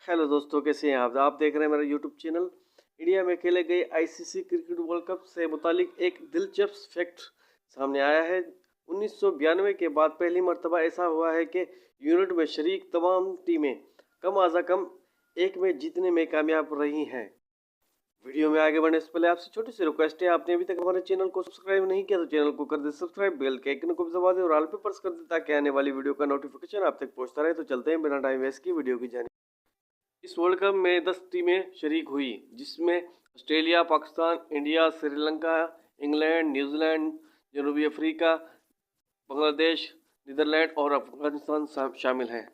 Hello दोस्तों, कैसे हैं आप देख रहे हैं मेरा यूट्यूब चैनल। इंडिया में खेले गए आईसीसी क्रिकेट वर्ल्ड कप से मुतालिक एक दिलचस्प फैक्ट सामने आया है। 1992 के बाद पहली मर्तबा ऐसा हुआ है कि यूनिट में शरीक तमाम टीमें कम अज़ कम एक मैच जीतने में कामयाब रही हैं। वीडियो में आगे बढ़ने से पहले आपसे छोटी सी रिक्वेस्ट है, आपने अभी तक हमारे चैनल को सब्सक्राइब नहीं किया तो चैनल को कर दे सब्सक्राइब, बेल के आइकन को भी दबा दे और ऑल पे प्रेस कर दे ताकि आने वाली वीडियो का नोटिफिकेशन आप तक पहुंचता रहे। तो चलते हैं बिना टाइम वेस्ट की वीडियो की जाने। इस वर्ल्ड कप में 10 टीमें शरीक हुई, जिसमें Australia, Pakistan, India, Sri Lanka, England, New Zealand, जनूबी अफ्रीका, बांग्लादेश, नीदरलैंड और अफगानिस्तान शामिल हैं।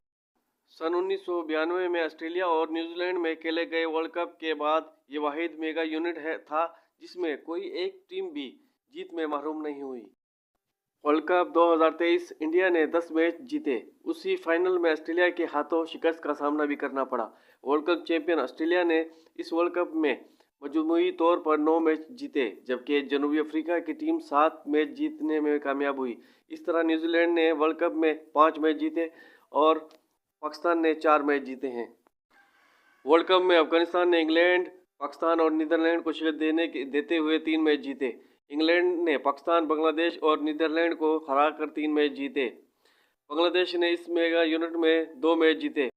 सन 1992 में ऑस्ट्रेलिया और न्यूजीलैंड में खेले गए वर्ल्ड कप के बाद ये वाहिद मेगा यूनिट था जिसमें कोई एक टीम भी जीत में महरूम नहीं हुई। वर्ल्ड कप 2023 इंडिया ने 10 मैच जीते। उसी फाइनल में ऑस्ट्रेलिया के हाथों शिकस्त का सामना भी करना पड़ा। वर्ल्ड कप चैंपियन ऑस्ट्रेलिया ने इस वर्ल्ड कप में मजमूई तौर पर 9 मैच जीते, जबकि जनूबी अफ्रीका की टीम 7 मैच जीतने में कामयाब हुई। इस तरह न्यूजीलैंड ने वर्ल्ड कप में 5 मैच जीते और पाकिस्तान ने 4 मैच जीते हैं। वर्ल्ड कप में अफगानिस्तान ने इंग्लैंड, पाकिस्तान और नीदरलैंड को शिकस्त देते हुए 3 मैच जीते। इंग्लैंड ने पाकिस्तान, बांग्लादेश और नीदरलैंड को हराकर 3 मैच जीते। बांग्लादेश ने इस मेगा यूनिट में 2 मैच जीते।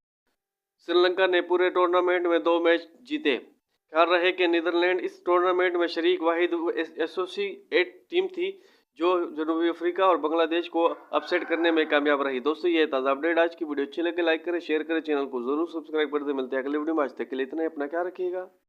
श्रीलंका ने पूरे टूर्नामेंट में 2 मैच जीते। ख्याल रहे कि नीदरलैंड इस टूर्नामेंट में शरीक वाहिद एसोसिएट टीम थी जो जनूबी अफ्रीका और बांग्लादेश को अपसेट करने में कामयाब रही। दोस्तों, ये ताज़ा अपडेट आज की वीडियो अच्छी लगे लाइक करें, शेयर करें, चैनल को जरूर सब्सक्राइब कर दें। मिलते हैं अगले वीडियो में। आज तक के लिए इतना ही। अपना ख्याल रखिएगा।